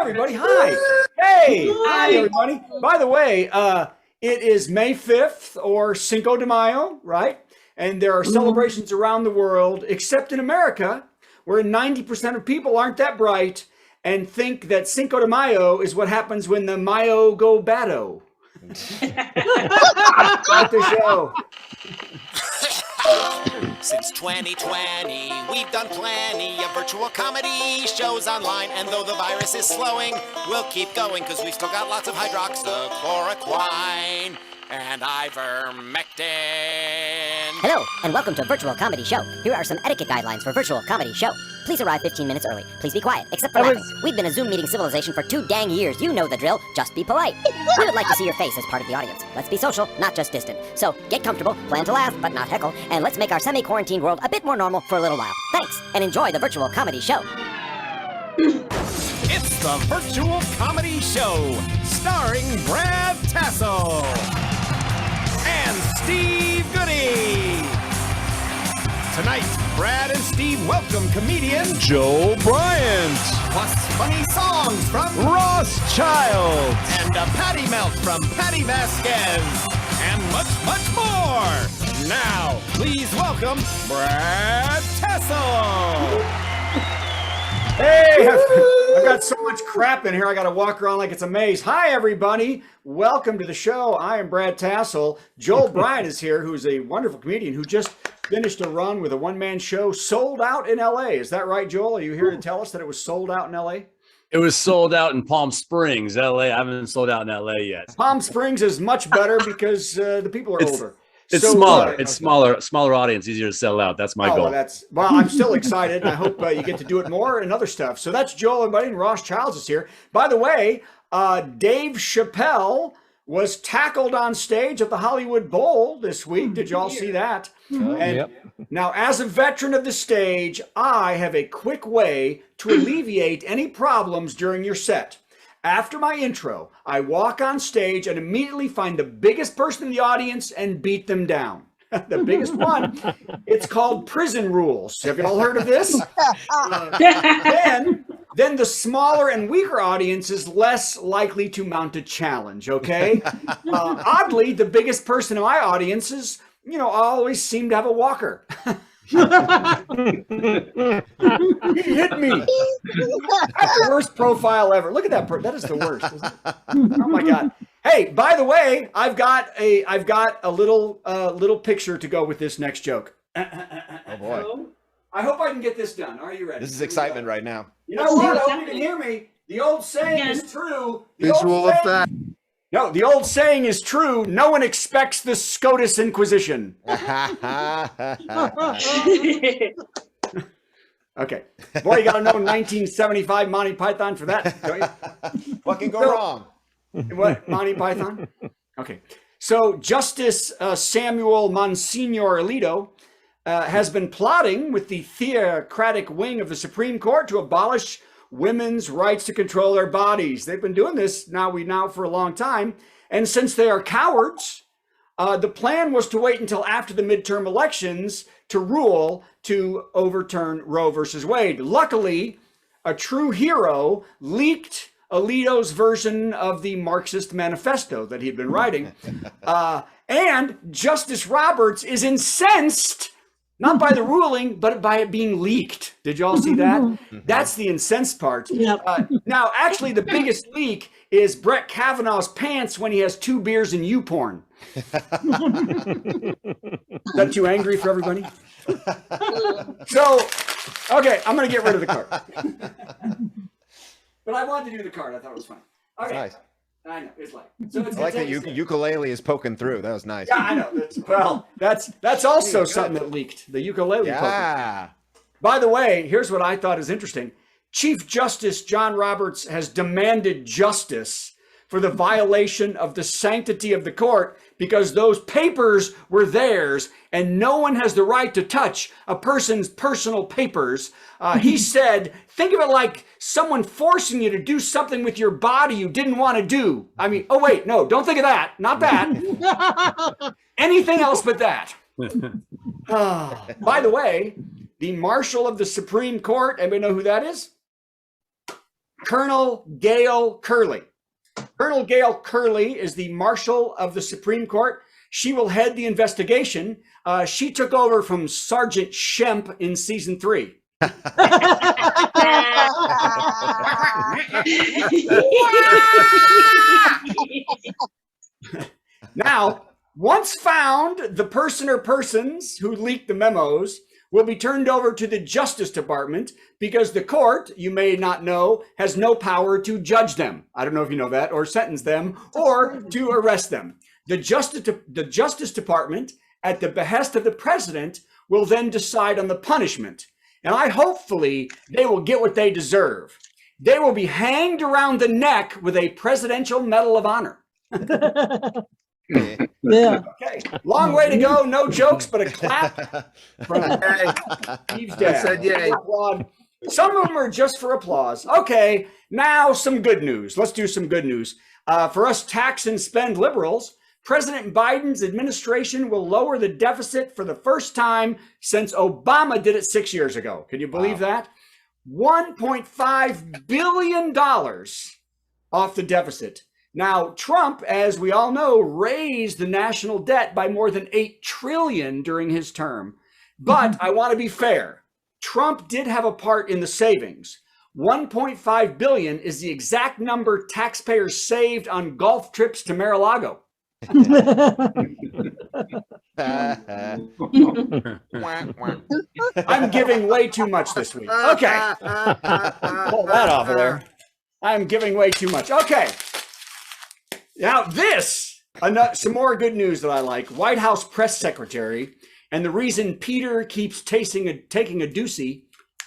everybody. Hi. Hey. Hi, everybody. By the way, it is May 5th or Cinco de Mayo, right? And there are celebrations around the world, except in America, where 90% of people aren't that bright and think that Cinco de Mayo is what happens when the Mayo go bado. At the show. Since 2020, we've done plenty of virtual comedy shows online, and though the virus is slowing, we'll keep going because we've still got lots of hydroxychloroquine and ivermectin. Hello, and welcome to Virtual Comedy Show. Here are some etiquette guidelines for Virtual Comedy Show. Please arrive 15 minutes early. Please be quiet, except for laughing. We've been a Zoom meeting civilization for 2 dang years. You know the drill. Just be polite. We would like to see your face as part of the audience. Let's be social, not just distant. So get comfortable, plan to laugh, but not heckle, and let's make our semi-quarantine world a bit more normal for a little while. Thanks, and enjoy the Virtual Comedy Show. It's the Virtual Comedy Show, starring Brad Tassell and Steve Goodie. Tonight, Brad and Steve welcome comedian Joel Bryant, plus funny songs from Rothschild, and a patty melt from Patti Vasquez, and much, much more. Now, please welcome Brad Tassell. Hey, I've got so much crap in here, I got to walk around like it's a maze. Hi, everybody. Welcome to the show. I am Brad Tassell. Joel Bryant is here, who's a wonderful comedian who just finished a run with a one-man show sold out in L.A. Is that right, Joel? Are you here to tell us that it was sold out in L.A.? It was sold out in Palm Springs, LA. I haven't sold out in LA yet. Palm Springs is much better because the people are older. It's So, smaller. It's smaller audience, easier to sell out. That's my goal. Well, I'm still excited. And I hope you get to do it more and other stuff. So that's Joel, everybody, and Ross Childs is here. By the way, Dave Chappelle was tackled on stage at the Hollywood Bowl this week. Did y'all see that? And now, as a veteran of the stage, I have a quick way to alleviate any problems during your set. After my intro, I walk on stage and immediately find the biggest person in the audience and beat them down. The biggest one. It's called prison rules. Have you all heard of this? Then the smaller and weaker audience is less likely to mount a challenge, okay? Oddly, the biggest person in my audience is, I always seem to have a walker. He hit me. That's the worst profile ever. Look at that. That is the worst. Isn't it? Oh my God. Hey, by the way, I've got a little picture to go with this next joke. Oh boy. I hope I can get this done. Are you ready? This is excitement right now. You know what? I hope you can hear me. The old saying is true. Visual effect. No, the old saying is true. No one expects the SCOTUS Inquisition. Okay. Boy, you got to know 1975 Monty Python for that, don't you? What can go wrong? What, Monty Python? Okay. So Justice Samuel Monsignor Alito has been plotting with the theocratic wing of the Supreme Court to abolish women's rights to control their bodies. They've been doing this now for a long time. And since they are cowards, the plan was to wait until after the midterm elections to rule to overturn Roe versus Wade. Luckily, a true hero leaked Alito's version of the Marxist manifesto that he'd been writing. And Justice Roberts is incensed, not by the ruling, but by it being leaked. Did y'all see that? That's the incensed part. Yep. Now, actually, the biggest leak is Brett Kavanaugh's pants when he has 2 beers and YouPorn. Is that too angry for everybody? So, okay, I'm going to get rid of the card. But I wanted to do the card. I thought it was fun. Okay. Nice. I know, it's like. So it's, I like that ukulele is poking through. That was nice. Yeah, I know. That's also something that leaked. The ukulele. Yeah. Poker. By the way, here's what I thought is interesting. Chief Justice John Roberts has demanded justice for the violation of the sanctity of the court because those papers were theirs and no one has the right to touch a person's personal papers. He said, think of it like someone forcing you to do something with your body you didn't want to do. I mean, oh wait, no, don't think of that. Not that. Anything else but that. By the way, the Marshal of the Supreme Court, anybody know who that is? Colonel Gail Curley. Colonel Gail Curley is the Marshal of the Supreme Court. She will head the investigation. She took over from Sergeant Shemp in season 3. Now, once found, the person or persons who leaked the memos will be turned over to the Justice Department because the court, you may not know, has no power to judge them. I don't know if you know that, or sentence them, or to arrest them. The Justice Department, at the behest of the president, will then decide on the punishment. And hopefully they will get what they deserve. They will be hanged around the neck with a Presidential Medal of Honor. Yeah. Okay, long way to go. No jokes, but a clap from Steve's dad. I said yay. Some of them are just for applause. Okay, now some good news. Let's do some good news. For us tax and spend liberals, President Biden's administration will lower the deficit for the first time since Obama did it 6 years ago. Can you believe that? $1.5 billion off the deficit. Now, Trump, as we all know, raised the national debt by more than $8 trillion during his term. But I want to be fair. Trump did have a part in the savings. $1.5 billion is the exact number taxpayers saved on golf trips to Mar-a-Lago. I'm giving way too much this week. Okay. Pull that off of there. I'm giving way too much. Okay. Now some more good news that I like. White House press secretary, and the reason Peter keeps taking a doozy.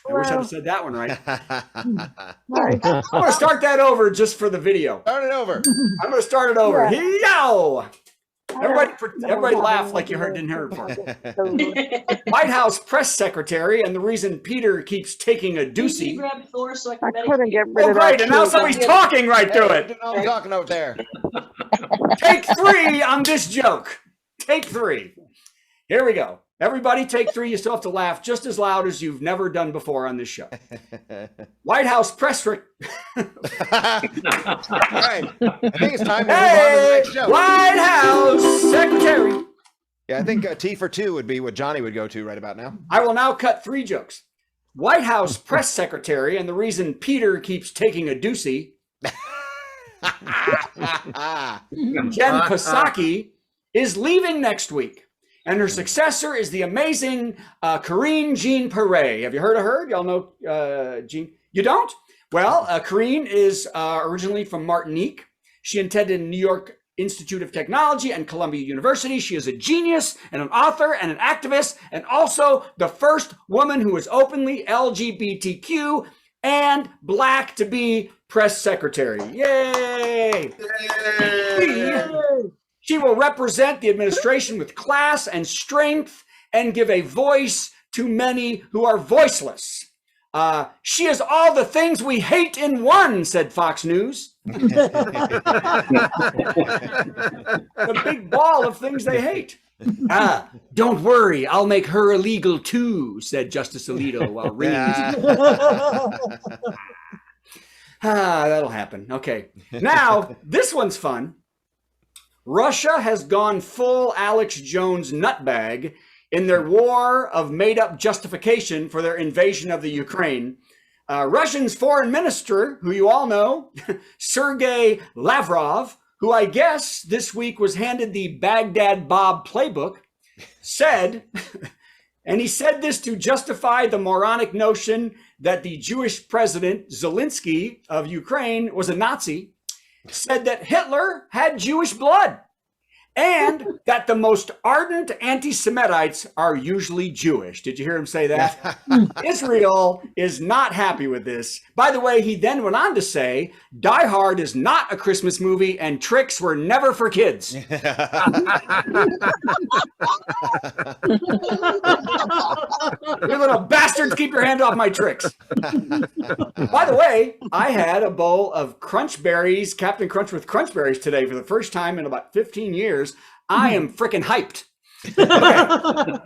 I wish I'd said that one right. I'm going to start that over just for the video. Start it over. I'm going to start it over. Yo! Everybody laugh like you didn't hear it before. White House press secretary, and the reason Peter keeps taking a doozy. I couldn't get rid of that. Great, and now somebody's talking right through it. I'm talking over there. Take 3 on this joke. Take 3. Here we go. Everybody take 3. You still have to laugh just as loud as you've never done before on this show. White House press... All right. I think it's time to move on to the next show. White House secretary. Yeah, I think T for 2 would be what Johnny would go to right about now. I will now cut 3 jokes. White House press secretary, and the reason Peter keeps taking a doozy. Jen Psaki is leaving next week. And her successor is the amazing Karine Jean-Pierre. Have you heard of her? Y'all know Jean? You don't? Well, Karine is originally from Martinique. She attended New York Institute of Technology and Columbia University. She is a genius and an author and an activist, and also the first woman who is openly LGBTQ and Black to be press secretary. Yay! Yay! She will represent the administration with class and strength and give a voice to many who are voiceless. She is all the things we hate in one, said Fox News. The big ball of things they hate. Don't worry, I'll make her illegal too, said Justice Alito while ringing. That'll happen. Okay. Now, this one's fun. Russia has gone full Alex Jones nutbag in their war of made-up justification for their invasion of the Ukraine. Russia's foreign minister, who you all know, Sergei Lavrov, who I guess this week was handed the Baghdad Bob playbook, said, and he said this to justify the moronic notion that the Jewish president Zelensky of Ukraine was a Nazi, said that Hitler had Jewish blood and that the most ardent anti-Semitites are usually Jewish. Did you hear him say that? Israel is not happy with this. By the way, he then went on to say, Die Hard is not a Christmas movie and tricks were never for kids. You little bastards, keep your hand off my tricks. By the way, I had a bowl of Crunch Berries, Captain Crunch with Crunch Berries today for the first time in about 15 years. I am freaking hyped. Okay.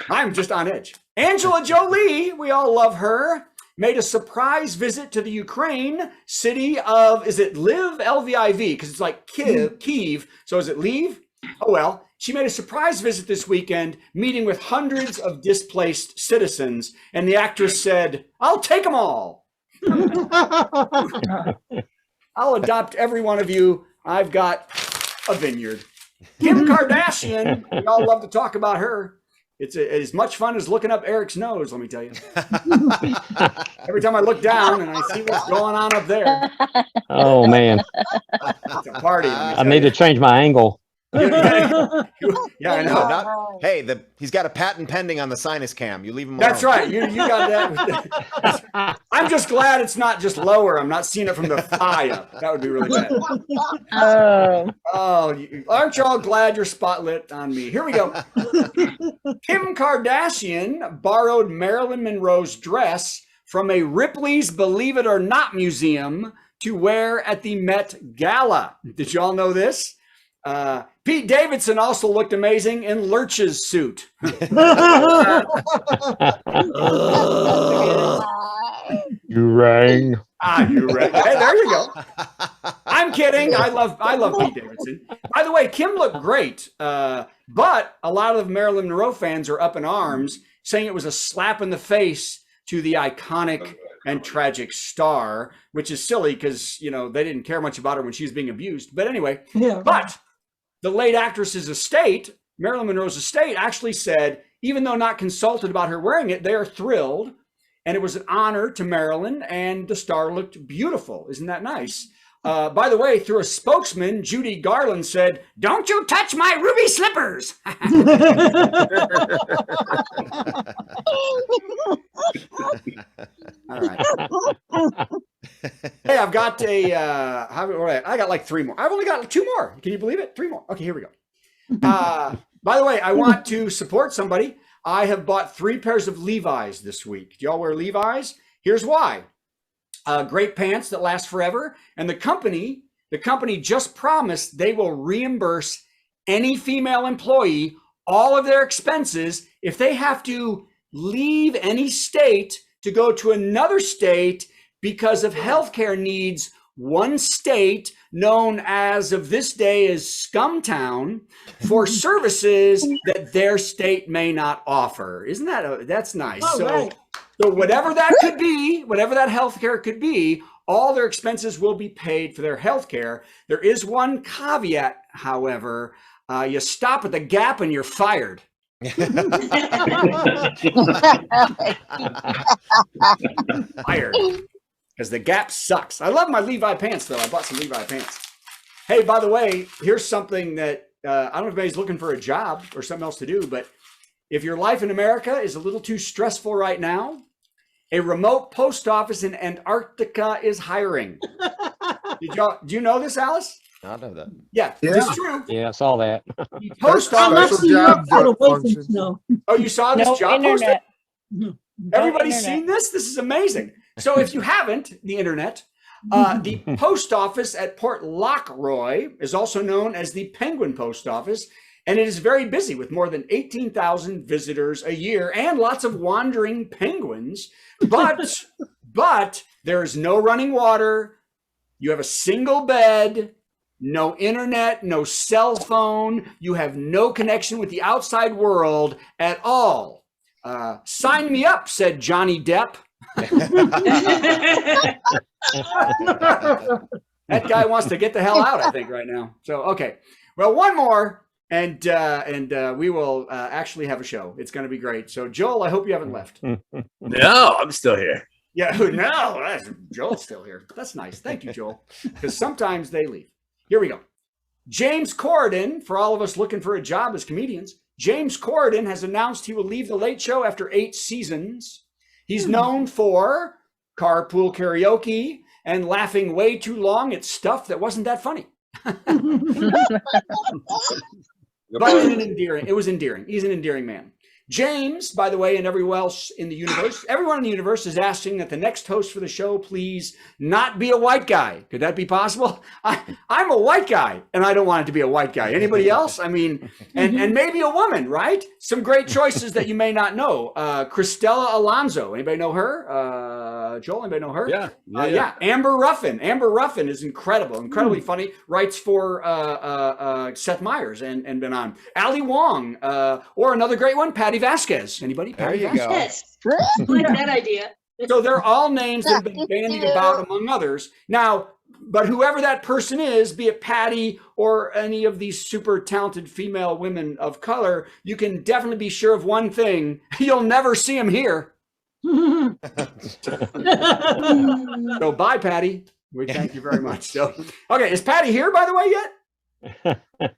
I'm just on edge. Angela Jolie, we all love her. made a surprise visit to the Ukraine city of, is it Lviv, L-V-I-V? Because it's like Kiev. So is it Lviv? Oh, well, she made a surprise visit this weekend, meeting with hundreds of displaced citizens. And the actress said, I'll take them all. I'll adopt every one of you. I've got a vineyard. Kim Kardashian, we all love to talk about her. It's as much fun as looking up Eric's nose, let me tell you. Every time I look down and I see what's going on up there. Oh, man. It's a party. I need to change my angle. Yeah, I know. Hey, he's got a patent pending on the sinus cam. You leave him alone. That's right. You got that. I'm just glad it's not just lower. I'm not seeing it from the thigh up. That would be really bad. Aren't you all glad you're spotlit on me? Here we go. Kim Kardashian borrowed Marilyn Monroe's dress from a Ripley's Believe It or Not museum to wear at the Met Gala. Did y'all know this? Pete Davidson also looked amazing in Lurch's suit. You rang. You rang. Hey, there you go. I'm kidding. I love Pete Davidson. By the way, Kim looked great, but a lot of Marilyn Monroe fans are up in arms, saying it was a slap in the face to the iconic and tragic star, which is silly because they didn't care much about her when she was being abused. But anyway, but the late actress's estate, Marilyn Monroe's estate, actually said, even though not consulted about her wearing it, they are thrilled. And it was an honor to Marilyn, and the star looked beautiful. Isn't that nice? By the way, through a spokesman, Judy Garland said, "Don't you touch my ruby slippers." All right. Hey, I've got I got like 3 more. I've only got 2 more. Can you believe it? 3 more. Okay, here we go. By the way, I want to support somebody. I have bought 3 pairs of Levi's this week. Do y'all wear Levi's? Here's why. Great pants that last forever. And the company just promised they will reimburse any female employee all of their expenses if they have to leave any state to go to another state because of healthcare needs. One state known as of this day as Scumtown for services that their state may not offer. Isn't that's nice? Oh, right. So whatever that could be, whatever that healthcare could be, all their expenses will be paid for their healthcare. There is one caveat, however. You stop at the Gap and you're fired. Fired. Because the Gap sucks. I love my Levi pants, though. I bought some Levi pants. Hey, by the way, here's something that I don't know if anybody's looking for a job or something else to do, but if your life in America is a little too stressful right now, a remote post office in Antarctica is hiring. Do you know this, Alice? I know that. Yeah, this is true. Yeah, I saw that. The post I'm office. actually not out of way from snow. Oh, you saw this job posting? No. Everybody's seen this? This is amazing. So if you haven't, the internet, the post office at Port Lockroy is also known as the Penguin Post Office, and it is very busy with more than 18,000 visitors a year and lots of wandering penguins. But there's no running water. You have a single bed, no internet, no cell phone. You have no connection with the outside world at all. Sign me up, said Johnny Depp. That guy wants to get the hell out, I think, right now. So, okay. Well, one more, and we will actually have a show. It's going to be great. So, Joel, I hope you haven't left. No, I'm still here. Yeah, no, Joel's still here. That's nice. Thank you, Joel. Because sometimes they leave. Here we go. James Corden, for all of us looking for a job as comedians, James Corden has announced he will leave The Late Show after 8 seasons. He's known for carpool karaoke and laughing way too long at stuff that wasn't that funny. But it was endearing. He's an endearing man. James, by the way, and everyone else in the universe, everyone in the universe is asking that the next host for the show please not be a white guy. Could that be possible? I'm a white guy, and I don't want it to be a white guy. Anybody else? I mean, and maybe a woman, right? Some great choices that you may not know. Cristela Alonso. Anybody know her? Joel, anybody know her? Yeah. Amber Ruffin. Amber Ruffin is incredibly funny. Writes for Seth Meyers and been on. Ali Wong, or another great one, Patti Vasquez. Anybody? There Patti you Vasquez? go. Yes. I like that idea. So they're all names that have been bandied about among others. Now, but whoever that person is, be it Patti or any of these super talented female women of color, you can definitely be sure of one thing: you'll never see them here. So bye, Patti. We thank you very much. So, okay, is Patti here, by the way, yet?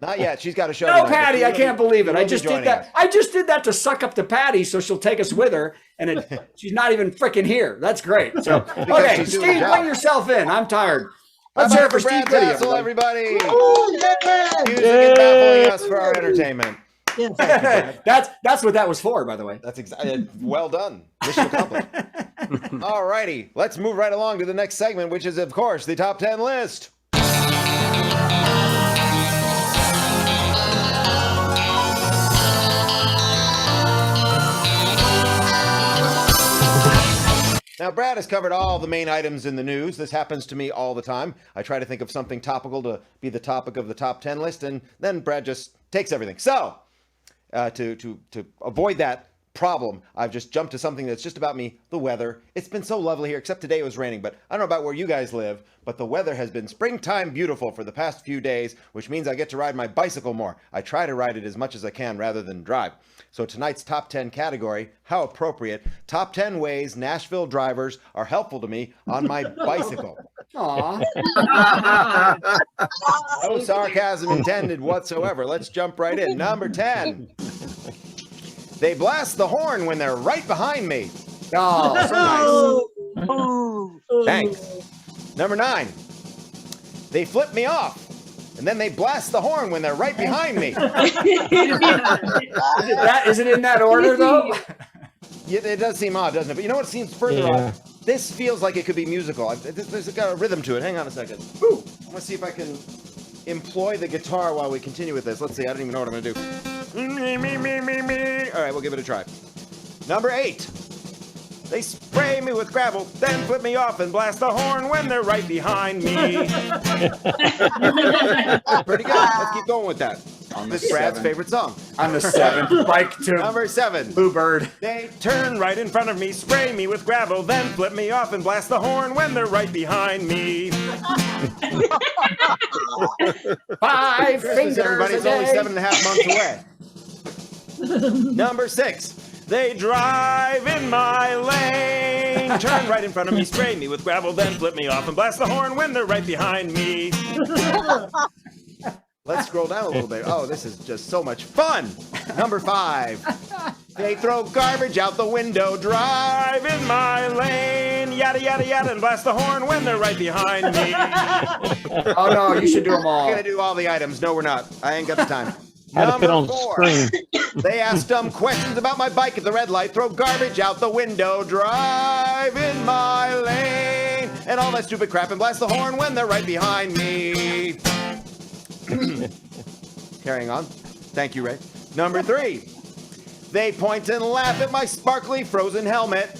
Not yet. She's got a show. No, tonight. Patti, I can't believe it. I just did joining that. us. I just did that to suck up to Patti so she'll take us with her, and she's not even freaking here. That's great. So, okay, she's doing the Steve, job. bring yourself in. I'm tired. How Let's hear it about for Brad Steve Goodie, Tassell, everybody. everybody? Using and baffling us for our entertainment. Yes. That's what that was for, by the way. That's exactly well done. Mission accomplished. All righty, let's move right along to the next segment, which is, of course, the top 10 list. Now, Brad has covered all the main items in the news. This happens to me all the time. I try to think of something topical to be the topic of the top 10 list, and then Brad just takes everything. So, to avoid that problem, I've just jumped to something that's just about me, the weather. It's been so lovely here, except today it was raining, but I don't know about where you guys live, but the weather has been springtime beautiful for the past few days, which means I get to ride my bicycle more. I try to ride it as much as I can rather than drive. So tonight's top 10 category, how appropriate, top 10 ways Nashville drivers are helpful to me on my bicycle. Aw. No sarcasm intended whatsoever. Let's jump right in. Number 10. They blast the horn when they're right behind me. Oh, so nice. Thanks. Number 9. They flip me off, and then they blast the horn when they're right behind me. Is it in that order, though? Yeah, it does seem odd, doesn't it? But you know what seems further odd? This feels like it could be musical. There's got a rhythm to it. Hang on a second. Ooh, I'm going to see if I can employ the guitar while we continue with this. Let's see. I don't even know what I'm going to do. All right, we'll give it a try. Number 8. They spray me with gravel, then flip me off and blast the horn when they're right behind me. Pretty good. Let's keep going with that. This is Brad's favorite song. On the 7th, bike to Number 7. Bluebird. They turn right in front of me, spray me with gravel, then flip me off and blast the horn when they're right behind me. 5 fingers Everybody's a only day. 7.5 months away. Number 6. They drive in my lane. Turn right in front of me, spray me with gravel, then flip me off and blast the horn when they're right behind me. Let's scroll down a little bit. Oh, this is just so much fun. Number 5. They throw garbage out the window, drive in my lane, yada, yada, yada, and blast the horn when they're right behind me. Oh, no, you should do them all. I'm going to do all the items. No, we're not. I ain't got the time. Had to fit on Number the 4. screen. They ask dumb questions about my bike at the red light, throw garbage out the window, drive in my lane, and all that stupid crap, and blast the horn when they're right behind me. Carrying on. Thank you, Ray. Number 3. They point and laugh at my sparkly frozen helmet.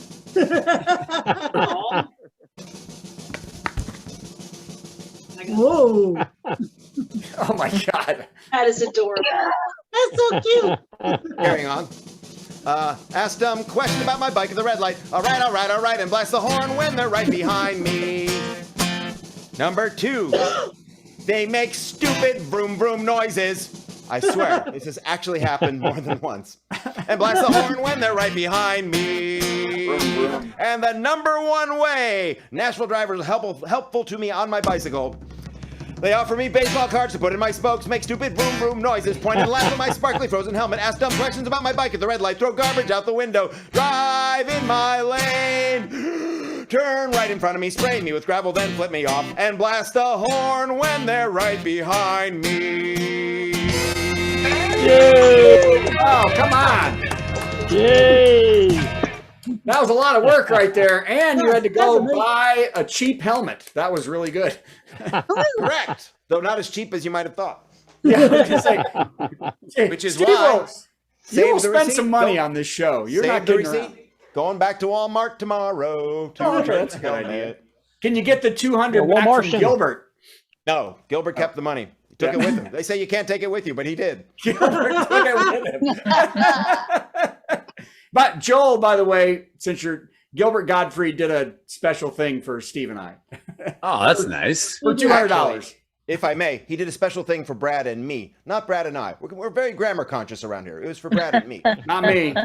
Whoa. Oh, my God. That is adorable. That's so cute. Carrying on. Ask dumb question about my bike at the red light. All right, and blast the horn when they're right behind me. Number 2. They make stupid vroom vroom noises. I swear, this has actually happened more than once. And blast the horn when they're right behind me. And the number 1 way Nashville drivers are helpful to me on my bicycle. They offer me baseball cards to put in my spokes, make stupid vroom vroom noises, point and laugh at my sparkly frozen helmet, ask dumb questions about my bike at the red light, throw garbage out the window, drive in my lane, turn right in front of me, spray me with gravel, then flip me off, and blast the horn when they're right behind me. Yay! Oh, come on. Yay! That was a lot of work right there. And you had to go buy a cheap helmet. That was really good. Correct. Though not as cheap as you might have thought. Yeah, I was gonna say, Which is Steve-O, why you save will the spend receipt. some money Don't- on this show. You're Save not the getting receipt. around. Going back to Walmart tomorrow. To Oh, return that's a the good helmet. idea. Can you get the 200 Yeah, back Walmart from Gilbert? No, Gilbert kept the money. He took it with him. They say you can't take it with you, but he did. Gilbert took it with him. But Joel, by the way, since you're Gilbert Godfrey did a special thing for Steve and I Oh, that's nice. for $200. Actually, if I may, he did a special thing for Brad and me, not Brad and I. We're very grammar conscious around here. It was for Brad and me. Not me,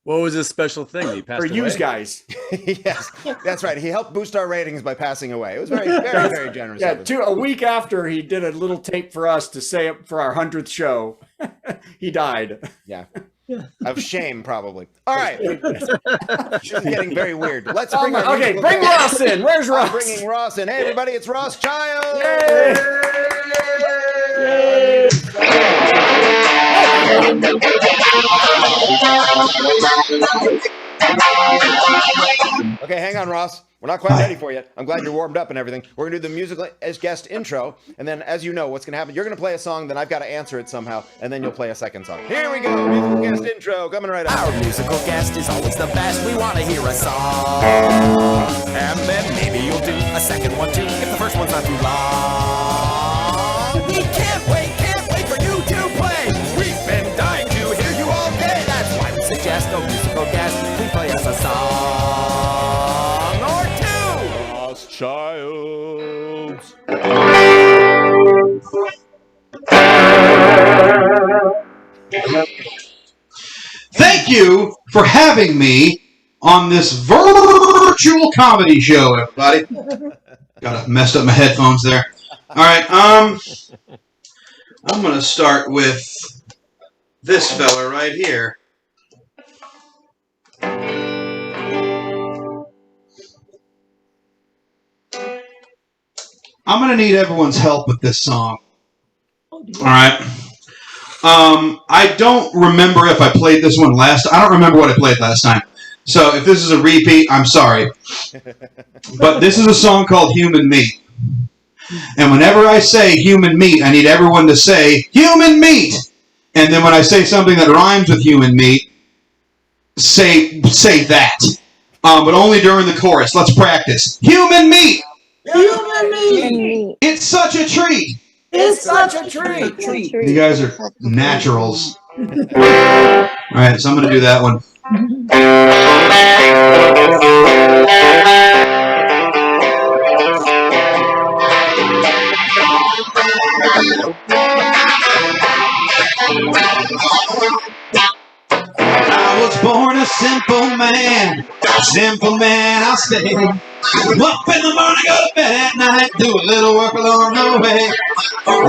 What was this special thing that he passed for away? you guys. Yes, that's right. He helped boost our ratings by passing away. It was very, very, very generous. Yeah, of him. a week after he did a little tape for us to say it for our 100th show, he died. Yeah. Of shame, probably. All right. This is getting very weird. Let's bring our Okay, musical bring guest. Ross in. Where's I'm Ross? bringing Ross in. Hey, everybody, it's Ross Child. Okay, hang on, Ross. We're not quite ready for you yet. I'm glad you're warmed up and everything. We're going to do the musical as guest intro. And then, as you know, what's going to happen, you're going to play a song, then I've got to answer it somehow. And then you'll play a second song. Here we go. Musical guest intro. Coming right up. Our musical guest is always the best. We want to hear a song. And then maybe you'll do a second one too, if the first one's not too long. We can't wait for you to play. We've been dying to hear you all day. That's why we suggest a musical guest. Please play us a song or two. Ross Childs. Thank you for having me on this virtual comedy show, everybody. Got messed up my headphones there. All right, I'm gonna start with this fella right here. I'm gonna need everyone's help with this song. All right. I don't remember if I played this one last. I don't remember what I played last time. So if this is a repeat, I'm sorry. But this is a song called Human Meat. And whenever I say human meat, I need everyone to say human meat. And then when I say something that rhymes with human meat, say that. But only during the chorus. Let's practice. Human meat. Human meat. It's such a treat. It's such a treat. You guys are naturals. All right, so I'm going to do that one. I was born a simple man I'll stay. Up in the morning, go to bed at night, do a little work along the way.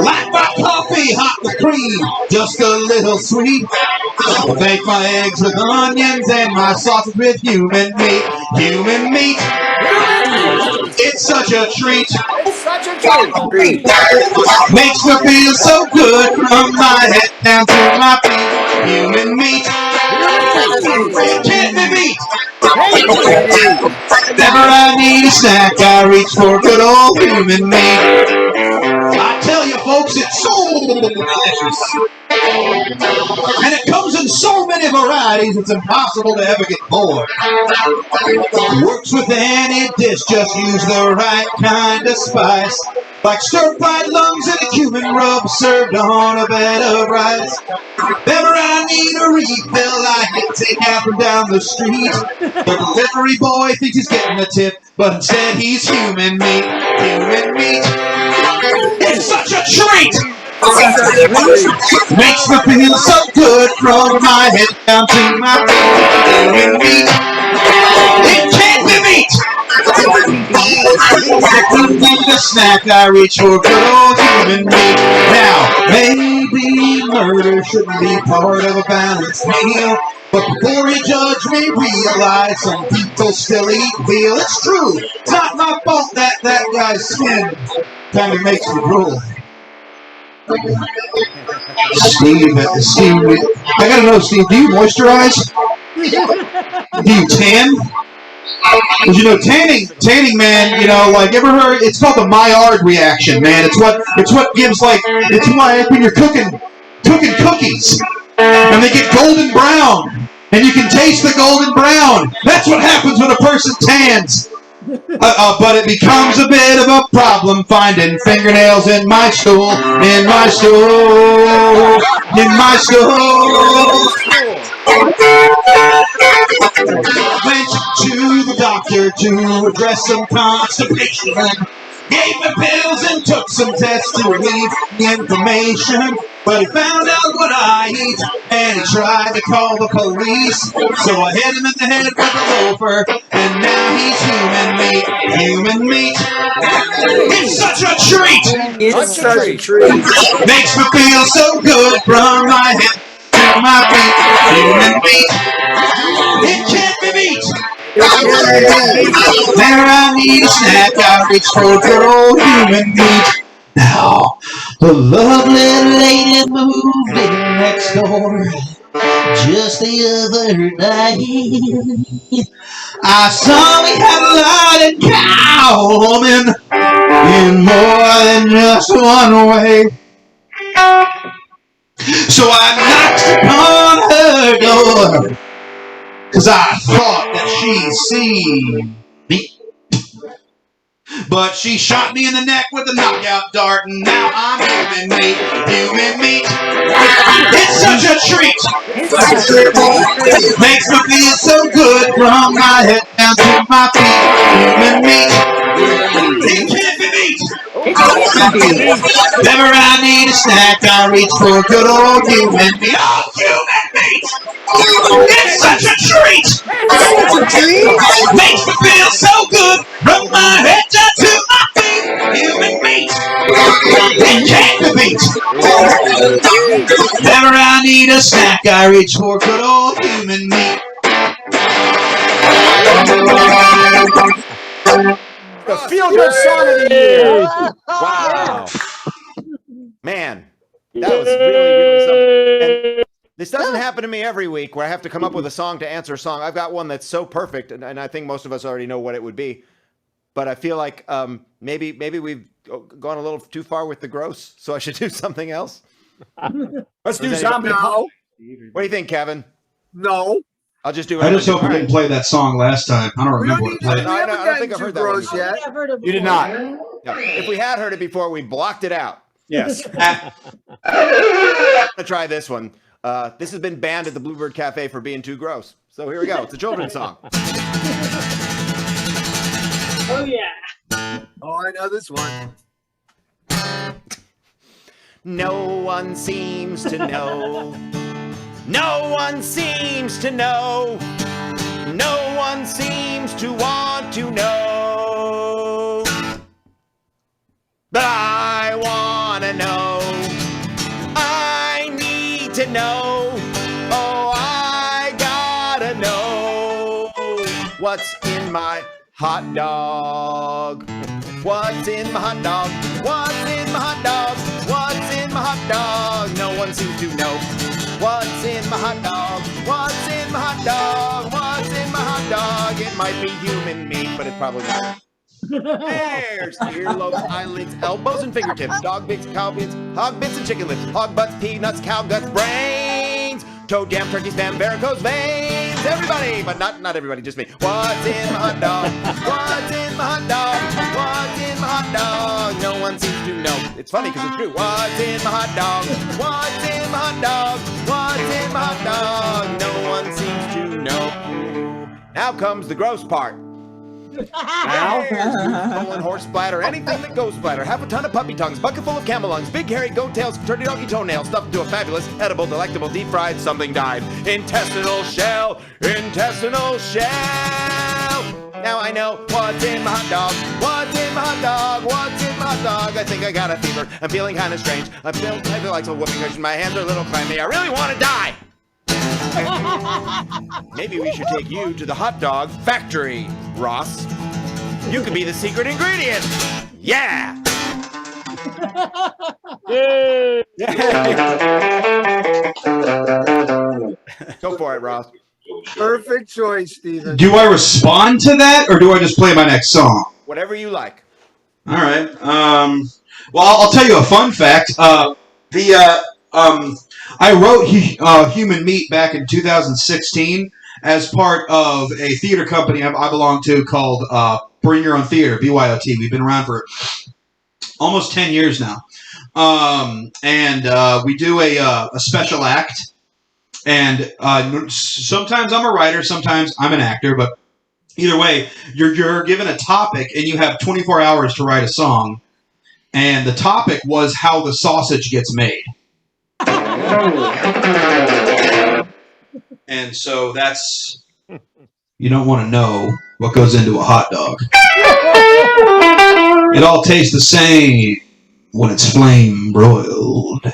Like my coffee, hot with cream, just a little sweet. Bake my eggs with onions and my sausage with human meat. Human meat, it's such a treat. It's such a treat. Makes me feel so good from my head down to my feet. Human meat, can't be beat. Whenever I need a snack, I reach for good old human meat. I tell you folks, it's so delicious. And it comes in so many varieties, it's impossible to ever get bored. Works with any dish, just use the right kind of spice. Like stir-fried lungs and a cumin rub served on a bed of rice. If ever I need a refill, I can take out from down the street. The delivery boy thinks he's getting a tip, but instead he's human meat. Human meat. It's such a treat! Makes me feel so good from my head down to my feet. Human meat. It can't be beat! If I need a snack, I reach for good old human meat. Now, maybe murder shouldn't be part of a balanced meal, but before you judge me, realize some people still eat veal. It's true. It's not my fault that guy's skin kind of makes me drool. Steve, I gotta know, Steve, do you moisturize? Do you tan? Because, you know, tanning, man, you know, like, ever heard, it's called the Maillard reaction, man. It's what gives, like, it's like when you're cooking cookies, and they get golden brown, and you can taste the golden brown. That's what happens when a person tans. But it becomes a bit of a problem finding fingernails in my stool, in my stool, in my stool. Went to the doctor to address some constipation. Gave me pills and took some tests to relieve the information. But he found out what I eat, and he tried to call the police. So I hit him in the head with a loafer, and now he's human meat, human meat. It's such a treat! It's such a treat. Makes me feel so good from my head to my feet, human meat. It can't be beat! Whenever I need a snack, I reach for good old human meat. Now, the lovely lady moved in next door just the other night. I saw we had a lot in common in more than just one way. So I knocked upon her door, 'cause I thought that she seen me. But she shot me in the neck with a knockout dart, and now I'm human meat, human meat. It's such a treat. Makes me feel so good from my head down to my feet, human meat. It can't be beat. Whenever I need a snack, I reach for good old human meat. Oh, human meat! It's such a treat! Makes me feel so good from my head down to my feet. Human meat! It can't be beat! Whenever I need a snack, I reach for good old human meat. The feel-good song of the year. Wow. Man, that was really something. And this doesn't happen to me every week where I have to come up with a song to answer a song. I've got one that's so perfect, and I think most of us already know what it would be. But I feel like maybe we've gone a little too far with the gross, so I should do something else. Let's do zombie. No. What do you think, Kevin? No. I'll just do it. I just hope we didn't play that song last time. I don't We don't remember what need it played. to. We I haven't don't think gotten I've too heard that one gross before. yet. You did not. No. If we had heard it before, we blocked it out. Yes. I'm gonna try this one. This has been banned at the Bluebird Cafe for being too gross. So here we go. It's a children's song. Oh, yeah. Oh, I know this one. No one seems to know. No one seems to know. No one seems to want to know. But I want to know. I need to know. Oh, I gotta know. What's in my hot dog? What's in my hot dog? What's in my hot dog? What's in my hot dog? No one seems to know. What's in my hot dog? What's in my hot dog? What's in my hot dog? It might be human meat, but it's probably not. There's earlobes, eyelids, elbows, and fingertips. Dog bits, cow bits, hog bits, and chicken lips. Hog butts, peanuts, cow guts, brains. Toad, jam, turkey, spam, varicose veins. Everybody, but not everybody, just me. What's in my hot dog? What's in my hot dog? What's in my hot dog? No one seems to know. It's funny because it's true. What's in my hot dog? What's in my hot dog? What's in my hot dog? No one seems to know. Now comes the gross part. Now, colon, horse splatter, anything that goes splatter. Half a ton of puppy tongues, bucket full of camel lungs, big hairy goat tails, turkey doggy toenails, stuffed into a fabulous, edible, delectable, deep fried, something died. Intestinal shell, intestinal shell. Now I know what's in my hot dog, what's in my hot dog, what's in my hot dog. I think I got a fever, I'm feeling kind of strange. I feel like some whooping cushion, my hands are a little clammy, I really want to die. Maybe we should take you to the hot dog factory, Ross. You could be the secret ingredient. Yeah. Go for it, Ross. Perfect choice, Steven. Do I respond to that, or do I just play my next song? Whatever you like. All right. Well, I'll tell you a fun fact. I wrote Human Meat back in 2016 as part of a theater company I belong to called Bring Your Own Theater, BYOT. We've been around for almost 10 years now. And we do a special act. And sometimes I'm a writer, sometimes I'm an actor, but either way, you're given a topic and you have 24 hours to write a song. And the topic was how the sausage gets made. And so that's, you don't want to know what goes into a hot dog. It all tastes the same when it's flame broiled.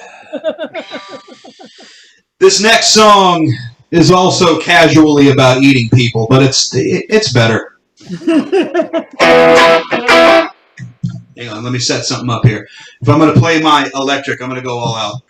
This next song is also casually about eating people, but it's better. Hang on, let me set something up here. If I'm going to play my electric, I'm going to go all out.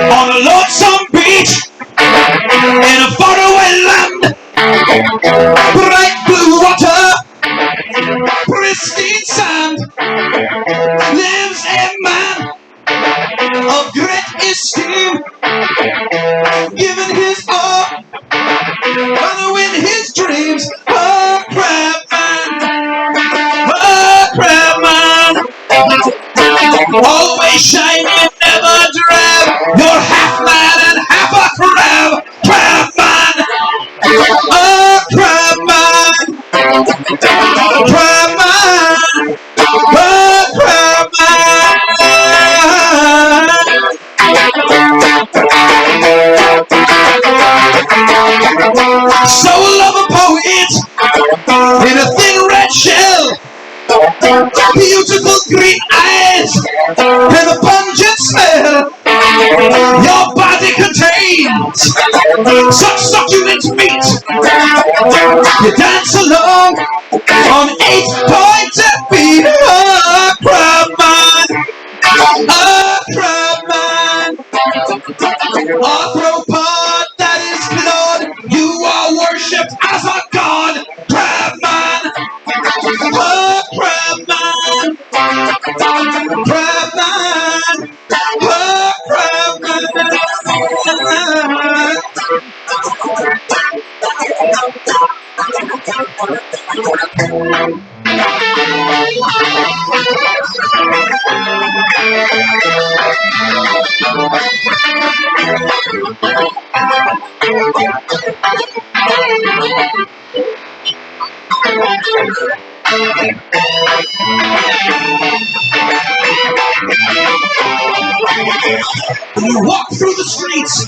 On a lonesome beach in a faraway land, bright blue water, pristine sand, lives a man of great esteem, giving his all, following his dreams. A crab man, always shining, never drab. You're half man and half a crab. Crab man, crab man, crab man, crab man. Soul of a poet in a thin red shell. Beautiful green eyes and a pungent smell. Your body contains such succulent meat. You dance along on 8-pointed beat. A crab man, arthropod that is blood. You are worshipped as a god. Crab man, crab man, crab man, crab When you walk through the streets,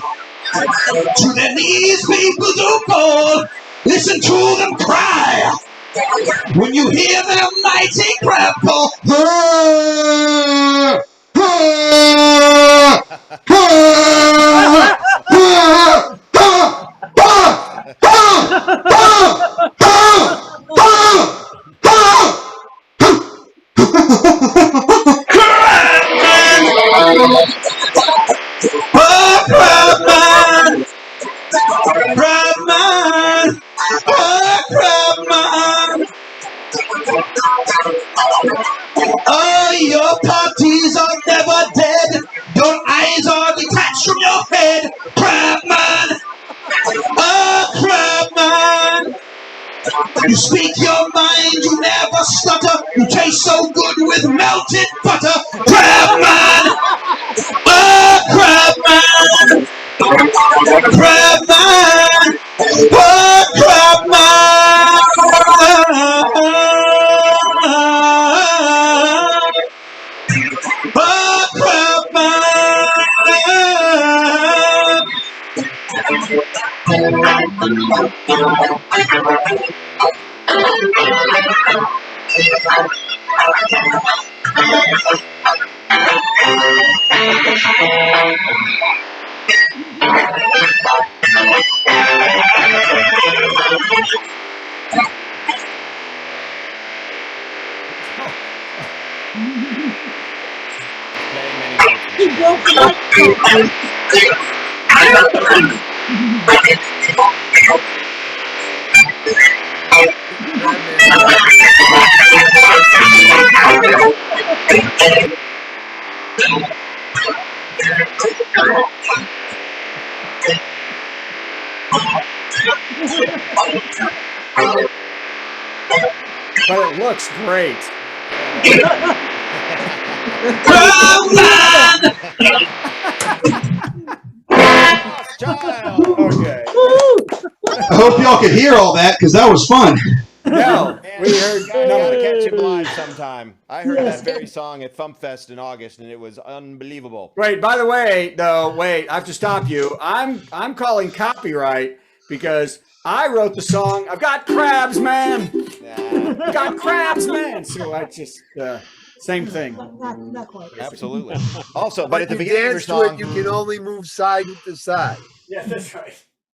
to their knees people do fall. Listen to them cry. When you hear their mighty crab call. Oh, your parties are never dead. Your eyes are detached from your head. Crab man, crab man. You speak your mind, you never stutter. You taste so good with melted butter. Crab man, crab man, crab man, crab man. Crab man. Playing many notes. But it looks great. Okay. I hope y'all could hear all that because that was fun. No, we heard I none of gotta it. catch him live sometime. I heard that very song at Thump Fest in August, and it was unbelievable. Wait, by the way, though, wait, I have to stop you. I'm calling copyright because I wrote the song. I've got crabs, man. I've got crabs, man. So I just same thing. Not quite. Absolutely. Also, but at the you beginning of your dance to it, song, you can only move side to side. Yeah, that's right.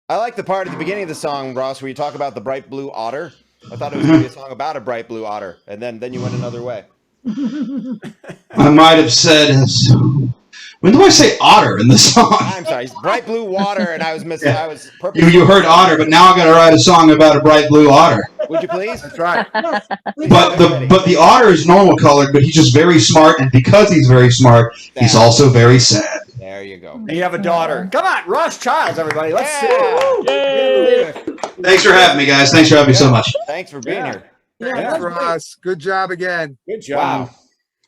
I like the part at the beginning of the song, Ross, where you talk about the bright blue otter. I thought it was going to be a song about a bright blue otter, and then you went another way. I might have said, when do I say otter in the song? I'm sorry, bright blue water, and I was missing. I was You, purposely. you heard otter, but now I got to write a song about a bright blue otter. Would you please? That's right. But the otter is normal colored, but he's just very smart, and because he's very smart, he's also very sad. There you go. And you have a daughter. Come on, Ross Childs, everybody. Let's see. Yeah. Thanks for having me, guys. Thanks for having me so much. Thanks for being here. Thanks, Ross. Good job again. Good job.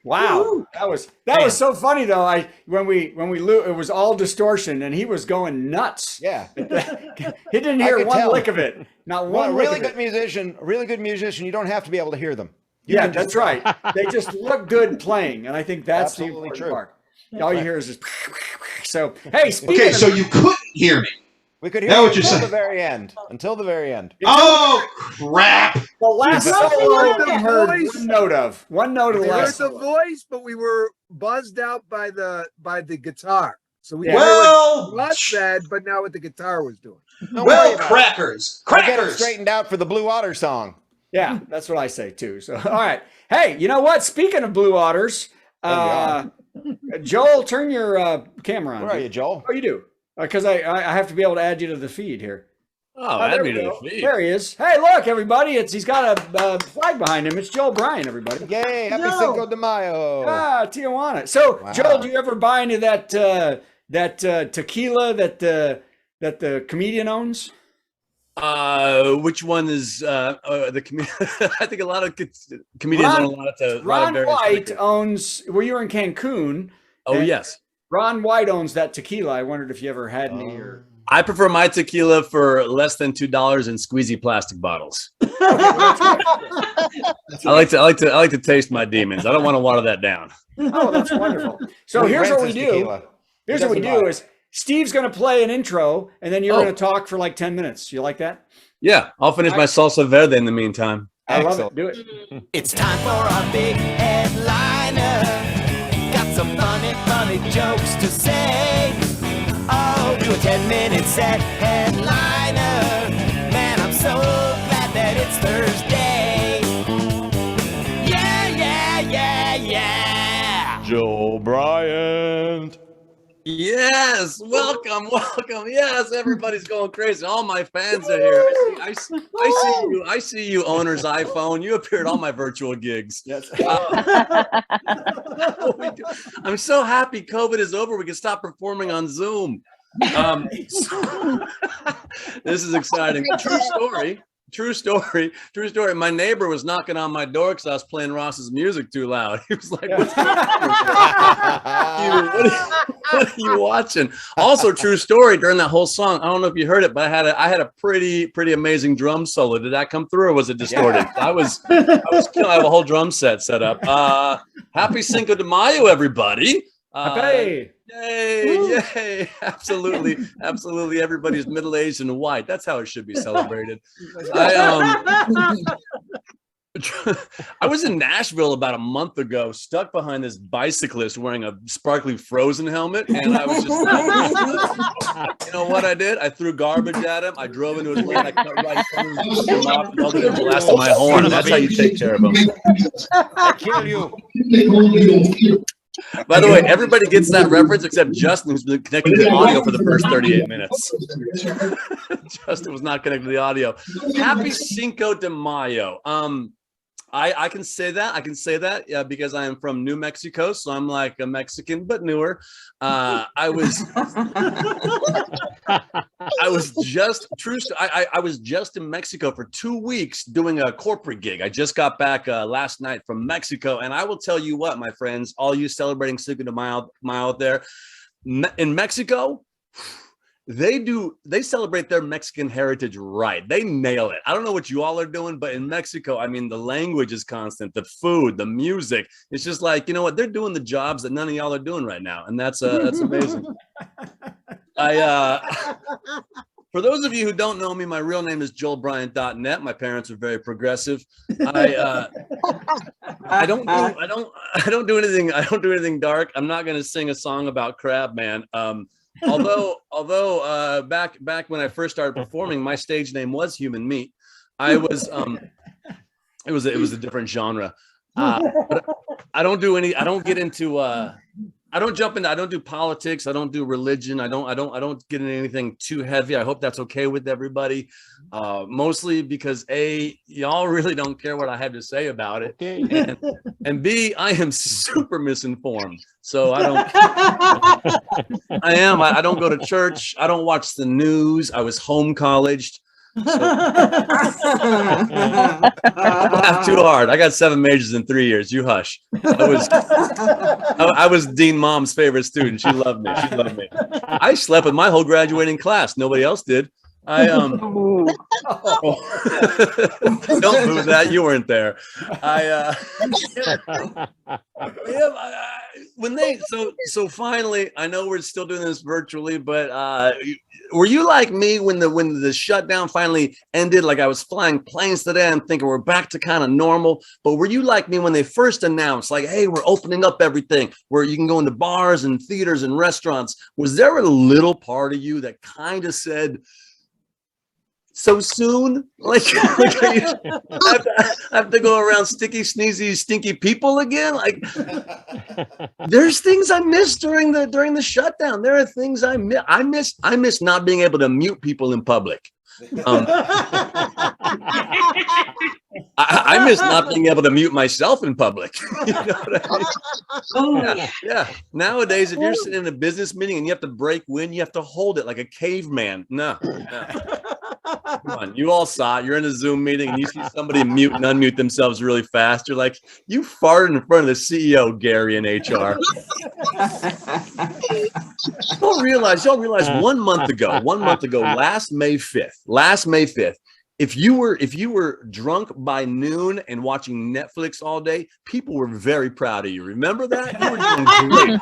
Wow. That was so funny though. When we it was all distortion and he was going nuts. Yeah. He didn't hear could one tell. lick of it. Not Well, one a really lick of good musician, a really good musician, you don't have to be able to hear them. Yeah, that's right. They just look good playing, and I think that's the Absolutely important true. part. All you hear is just so. Hey, speaking Okay, of, so you couldn't hear me. We could Is hear that you what you're until saying? the very end. Until the very end. Oh, crap. the last Nothing solo, like the I heard voice. one note of the We heard last. the voice, but we were buzzed out by the guitar. So we Yeah. heard Well, what Ross said, but not what the guitar was doing. Don't worry well, about it. crackers. I'll get it Crackers. straightened out for the Blue Otter song. Yeah, that's what I say too. So, all right. Hey, you know what? Speaking of blue otters, Joel, turn your camera on. Where are you, Joel? Oh, you do. Because I have to be able to add you to the feed here. Oh, there add we me to go. the feed. There he is. Hey, look, everybody! He's got a flag behind him. It's Joel Bryant, everybody. Yay, happy No. Cinco de Mayo. Ah, Tijuana. So, Wow. Joel, do you ever buy into that tequila that the comedian owns? Which one is the comedian? I think a lot of comedians own a lot of Ron various White liquor. owns. Well, you were in Cancun. Oh and yes, Ron White owns that tequila. I wondered if you ever had any. Or... I prefer my tequila for less than $2 in squeezy plastic bottles. I like to taste my demons. I don't want to water that down. Oh, that's wonderful. So He here's what rents we his do. tequila. Here's He what we doesn't do buy is Steve's going to play an intro, and then you're Oh. going to talk for like 10 minutes. You like that? Yeah, I'll finish my salsa verde in the meantime. I love Excellent. it. Do it. It's time for our big headliner. Got some funny jokes to say. Oh, do a 10-minute set headliner. Man, I'm so glad that it's Thursday. Yeah. Joel Bryant. Yes, welcome. Yes, everybody's going crazy. All my fans are here. I see you. I see you, owner's iPhone. You appear at all my virtual gigs. Yes. I'm so happy COVID is over. We can stop performing on Zoom. This is exciting. True story. My neighbor was knocking on my door because I was playing Ross's music too loud. He was like, "What's what are you watching?" Also, true story. During that whole song, I don't know if you heard it, but I had a pretty amazing drum solo. Did that come through, or was it distorted? Yeah. I was killing. I have a whole drum set set up. Happy Cinco de Mayo, everybody! Hey. Yay! Absolutely. Everybody's middle-aged and white. That's how it should be celebrated. I was in Nashville about a month ago, stuck behind this bicyclist wearing a sparkly Frozen helmet, and I was just, you know what I did? I threw garbage at him. I drove into his lane. I cut right in front of him, pushed him off, yelled at him, blasted my horn. That's how you take care of him. I kill you. By the way, everybody gets that reference except Justin, who's been connected to the audio for the first 38 minutes. Justin was not connected to the audio. Happy Cinco de Mayo. I can say that. I can say that because I am from New Mexico, so I'm like a Mexican but newer. I was just in Mexico for 2 weeks doing a corporate gig. I just got back last night from Mexico, and I will tell you what, my friends, all you celebrating Cinco de Mayo out there, in Mexico, they celebrate their Mexican heritage right. They nail it. I don't know what you all are doing, but in Mexico, I mean, the language is constant, the food, the music. It's just like, you know what, they're doing the jobs that none of y'all are doing right now, and that's amazing. For those of you who don't know me, my real name is joelbryant.net. My parents are very progressive. I don't do anything dark. I'm not going to sing a song about Crab Man. Although back when I first started performing, my stage name was Human Meat. I was it was a different genre. But I don't do politics. I don't do religion. I don't get into anything too heavy. I hope that's okay with everybody. Mostly because A, y'all really don't care what I have to say about it. And B, I am super misinformed. So I don't go to church. I don't watch the news. I was home colleged. So, laugh too hard. I got 7 majors in 3 years. You hush. I was Dean Mom's favorite student. She loved me. I slept with my whole graduating class. Nobody else did. Don't boo that. You weren't there. So finally, I know we're still doing this virtually, but were you like me when the shutdown finally ended? Like I was flying planes today, I'm thinking we're back to kind of normal. But were you like me when they first announced, like, hey, we're opening up everything where you can go into bars and theaters and restaurants? Was there a little part of you that kind of said, so soon? Like I have to go around sticky, sneezy, stinky people again? Like there's things I miss during the shutdown. There are things I miss. I miss not being able to mute people in public. I miss not being able to mute myself in public. You know what I mean? Yeah. Nowadays, if you're sitting in a business meeting and you have to break wind, you have to hold it like a caveman. No. Come on, you all saw it. You're in a Zoom meeting and you see somebody mute and unmute themselves really fast. You're like, you farted in front of the CEO, Gary, in HR. Y'all realize 1 month ago, last May 5th, if you were drunk by noon and watching Netflix all day, people were very proud of you. Remember that? You were doing great.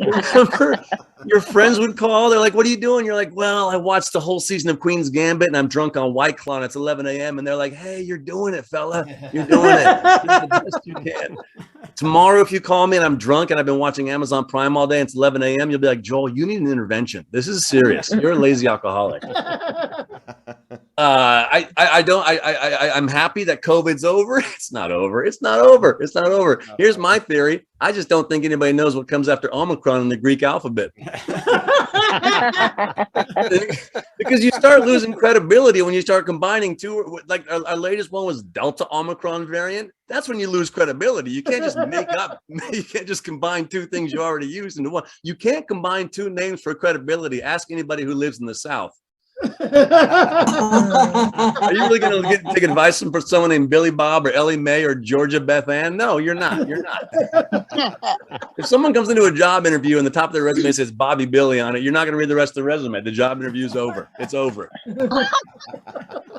Remember, your friends would call. They're like, what are you doing? You're like, well, I watched the whole season of Queen's Gambit and I'm drunk on White Claw and it's 11 a.m. And they're like, hey, you're doing it, fella. You're doing it. You're the best you can. Tomorrow, if you call me and I'm drunk and I've been watching Amazon Prime all day and it's 11 a.m., you'll be like, Joel, you need an intervention. This is serious. You're a lazy alcoholic. I'm happy that COVID's over. It's not over. Here's my theory. I just don't think anybody knows what comes after Omicron in the Greek alphabet. Because you start losing credibility when you start combining two. Like our latest one was Delta Omicron variant. That's when you lose credibility. You can't just you can't just combine two things you already used into one. You can't combine two names for credibility. Ask anybody who lives in the South. Are you really going to take advice from someone named Billy Bob or Ellie Mae or Georgia Beth Ann? No, you're not. If someone comes into a job interview and the top of their resume says Bobby Billy on it, you're not going to read the rest of the resume. The job interview is over. It's over.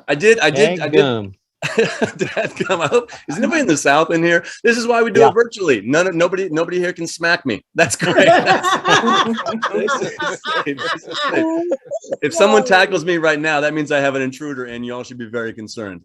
I did. Dadgum. I hope, is anybody in the South in here? This is why we do it virtually. Nobody here can smack me. That's great. If someone tackles me right now, that means I have an intruder, and y'all should be very concerned.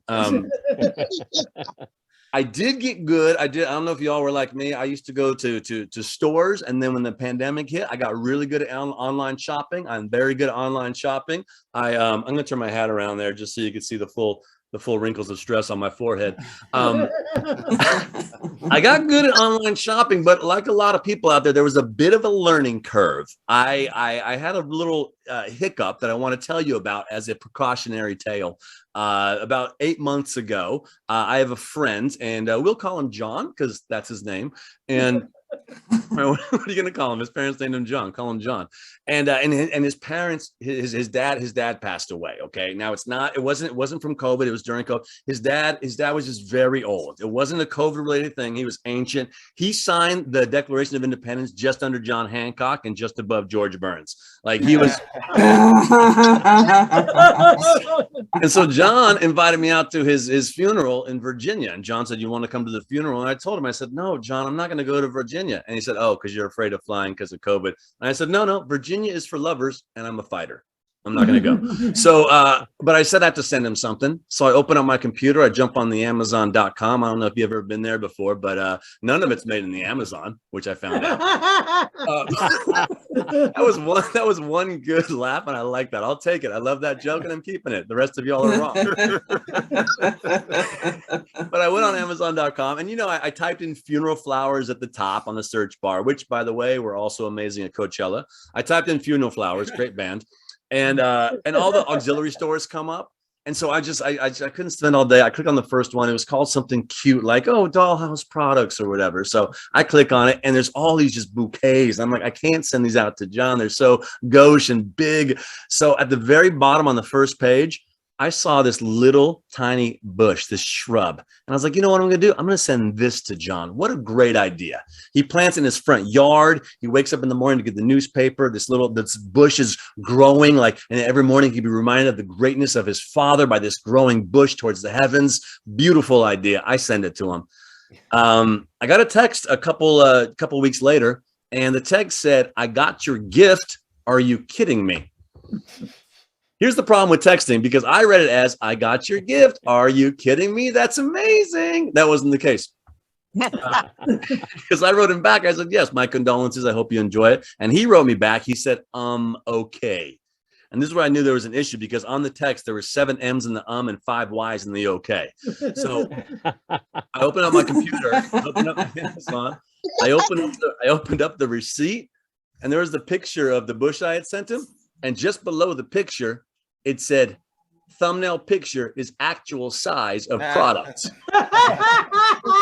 I did get good. I don't know if y'all were like me. I used to go to stores, and then when the pandemic hit, I got really good at online shopping. I'm very good at online shopping. I'm gonna turn my hat around there just so you can see the full wrinkles of stress on my forehead. I got good at online shopping, but like a lot of people out there was a bit of a learning curve. I had a little hiccup that I want to tell you about as a precautionary tale. About 8 months ago, I have a friend, and we'll call him John because that's his name. And what are you going to call him? His parents named him John. Call him John. And his parents, his dad passed away. Okay, now it wasn't from COVID. It was during COVID. His dad was just very old. It wasn't a COVID related thing. He was ancient. He signed the Declaration of Independence just under John Hancock and just above George Burns. Like he was. And so John invited me out to his funeral in Virginia. And John said, "You want to come to the funeral?" And I told him, I said, "No, John, I'm not going to go to Virginia." And he said, "Oh, because you're afraid of flying because of COVID." And I said, No, Virginia is for lovers, and I'm a fighter. I'm not going to go. So, but I said I had to send him something. So I open up my computer. I jump on the Amazon.com. I don't know if you've ever been there before, but none of it's made in the Amazon, which I found out. That was one good laugh, and I like that. I'll take it. I love that joke, and I'm keeping it. The rest of y'all are wrong. But I went on Amazon.com, and I typed in funeral flowers at the top on the search bar, which, by the way, were also amazing at Coachella. I typed in funeral flowers, great band. And all the auxiliary stores come up. And so I couldn't spend all day. I clicked on the first one. It was called something cute, like, oh, Dollhouse Products or whatever. So I click on it, and there's all these just bouquets. I'm like, I can't send these out to John. They're so gauche and big. So at the very bottom on the first page, I saw this little tiny bush, this shrub. And I was like, you know what I'm going to do? I'm going to send this to John. What a great idea. He plants in his front yard. He wakes up in the morning to get the newspaper. This bush is growing, and every morning he'd be reminded of the greatness of his father by this growing bush towards the heavens. Beautiful idea. I send it to him. I got a text a couple weeks later, and the text said, "I got your gift. Are you kidding me?" Here's the problem with texting, because I read it as, "I got your gift. Are you kidding me? That's amazing." That wasn't the case. Because I wrote him back. I said, "Yes, my condolences. I hope you enjoy it." And he wrote me back. He said, okay. And this is where I knew there was an issue, because on the text, there were 7 M's in the and 5 Y's in the okay. So I opened up my computer, opened up Amazon. I opened up the receipt, and there was the picture of the bush I had sent him. And just below the picture, it said, "Thumbnail picture is actual size of product."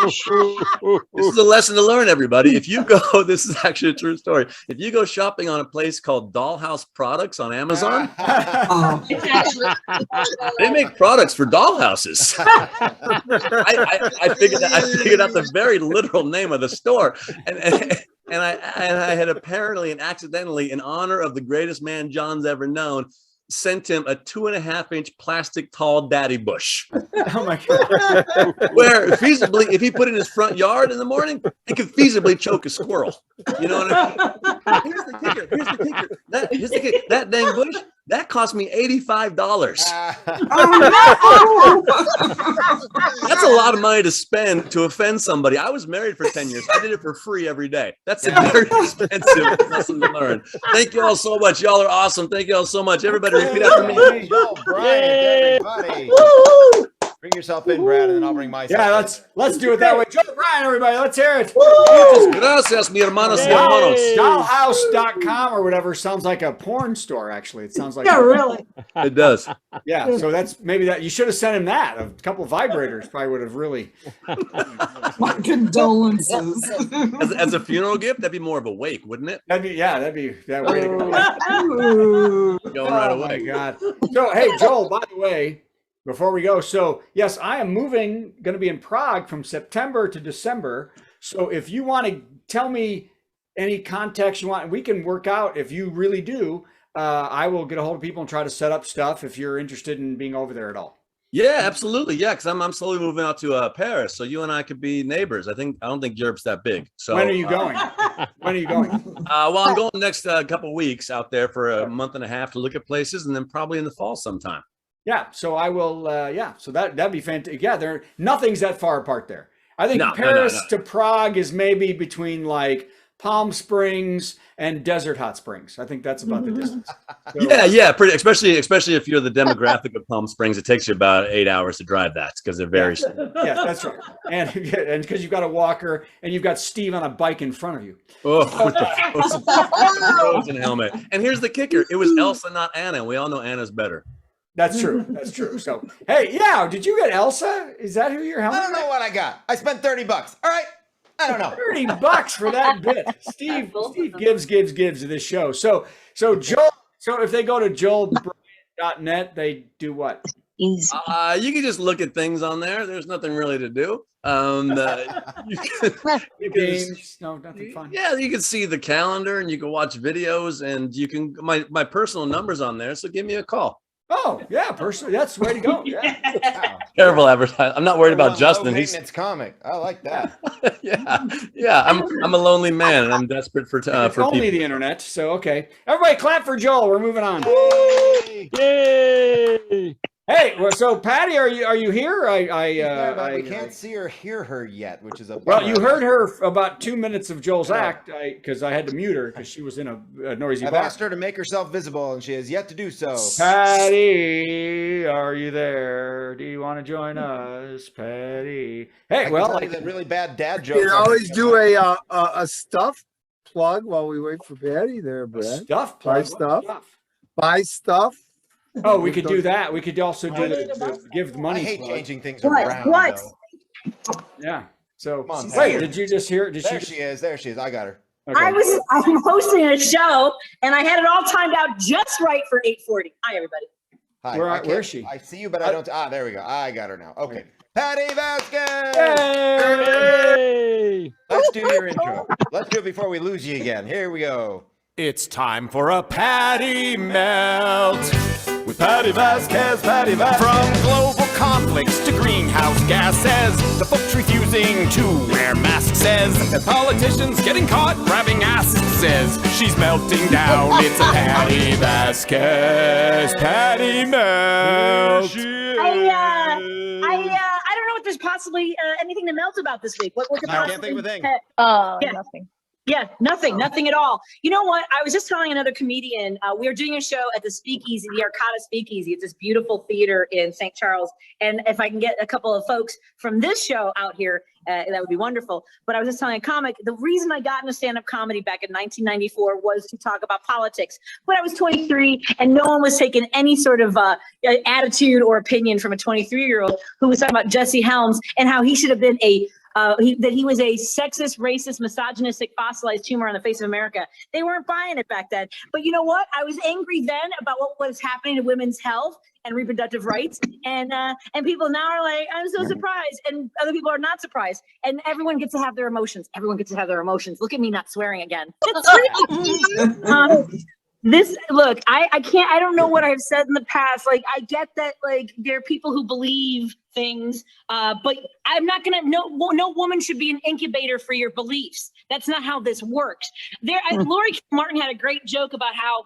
This is a lesson to learn, everybody. If you go, this is actually a true story. If you go shopping on a place called Dollhouse Products on Amazon, they make products for dollhouses. I figured out the very literal name of the store. And I had apparently and accidentally, in honor of the greatest man John's ever known, sent him a 2.5-inch plastic tall daddy bush. Oh my God. Where feasibly, if he put it in his front yard in the morning, it could feasibly choke a squirrel. You know what I mean? Here's the kicker. That dang bush, that cost me $85. That's a lot of money to spend to offend somebody. I was married for 10 years. I did it for free every day. That's a very expensive lesson to learn. Thank you all so much. Y'all are awesome. Thank you all so much. Everybody repeat after me. Joel Bryant, everybody. Bring yourself in, Brad, and then I'll bring myself. Yeah, let's do it that way. Joel Bryant, everybody, let's hear it. Gracias, mi hermanos y hermanos. Dollhouse.com or whatever sounds like a porn store, actually. It sounds like really. It does. Yeah, so that's maybe that you should have sent him that. A couple of vibrators probably would have really. My condolences. As a funeral gift, that'd be more of a wake, wouldn't it? That'd be that way to go. Going right Oh my away. God. So hey, Joel, by the way, before we go, so yes, I am going to be in Prague from September to December. So if you want to tell me any context you want, we can work out. If you really do, I will get a hold of people and try to set up stuff if you're interested in being over there at all. Yeah, absolutely. Yeah, because I'm slowly moving out to Paris, so you and I could be neighbors. I don't think Europe's that big. So when are you going? When are you going? Well, I'm going next couple weeks out there for a month and a half to look at places, and then probably in the fall sometime. Yeah, so I will. So that'd be fantastic. Yeah, nothing's that far apart there. I think No, Paris to Prague is maybe between like Palm Springs and Desert Hot Springs. I think that's about the distance. So, Yeah, pretty. Especially if you're the demographic of Palm Springs, it takes you about 8 hours to drive that because they're very. Yes, that's right. And because you've got a walker and you've got Steve on a bike in front of you. Oh, with the frozen helmet. And here's the kicker: it was Elsa, not Anna. And we all know Anna's better. That's true. That's true. So, hey, yeah, did you get Elsa? Is that who your helmet? I don't know what I got. I spent $30. All right. I don't know. $30 for that bit. Steve gives to this show. So Joel, so if they go to joelbryant.net, they do what? Easy. You can just look at things on there. There's nothing really to do. Games, no, nothing fun. Yeah, you can see the calendar and you can watch videos and you can my personal number's on there. So give me a call. Oh, yeah, personally, that's the way to go. Yeah. Wow. Terrible advertising. I'm not worried about Justin. He's It's comic. I like that. yeah. I'm a lonely man and I'm desperate for It's for only people. the internet. So okay, everybody, clap for Joel. We're moving on. Yay! Hey, well, so Patti, are you here? We can't see or hear her yet, which is a Well, you heard her about 2 minutes of Joel's act because I had to mute her because she was in a noisy I've bar. asked her to make herself visible, and she has yet to do so. Patty, are you there? Do you want to join us, Patty? Hey, I well, can tell you that really bad dad joke. You can always do a stuff plug while we wait for Patti there, Brad. stuff. Buy plug. stuff. Buy stuff. Oh, we could do that. We could also do the give the I money. hate plug. changing things What? around. What? Though. Yeah. So Come on, wait, Patty. did you just hear? Did There she? she is. There she is. I got her. Okay. I'm hosting a show and I had it all timed out just right for 8:40. Hi, everybody. Hi. Where is she? I see you, but I don't. There we go. I got her now. Okay. Patti Vasquez. Yay! Let's do your intro. Let's do it before we lose you again. Here we go. It's time for a Patti Melt with Patti Vasquez, Patti Vasquez. From global conflicts to greenhouse gases, the folks refusing to wear masks says, and politicians getting caught grabbing asses says, she's melting down. It's a Patti Vasquez, Patti Melt. I don't know if there's possibly anything to melt about this week. What could I can't think of a thing. Nothing. Yeah, nothing at all. You know what? I was just telling another comedian, we are doing a show at the Speakeasy, the Arcata Speakeasy. It's this beautiful theater in St. Charles. And if I can get a couple of folks from this show out here, that would be wonderful. But I was just telling a comic, the reason I got into stand-up comedy back in 1994 was to talk about politics. When I was 23 and no one was taking any sort of attitude or opinion from a 23-year-old who was talking about Jesse Helms and how he should have been that he was a sexist, racist, misogynistic, fossilized tumor on the face of America. They weren't buying it back then. But you know what? I was angry then about what was happening to women's health and reproductive rights. And people now are like, I'm so surprised. And other people are not surprised. And everyone gets to have their emotions. Everyone gets to have their emotions. Look at me not swearing again. I don't know what I've said in the past. Like, I get that, like, there are people who believe things, but I'm not gonna, no woman should be an incubator for your beliefs. That's not how this works. Lori Martin had a great joke about how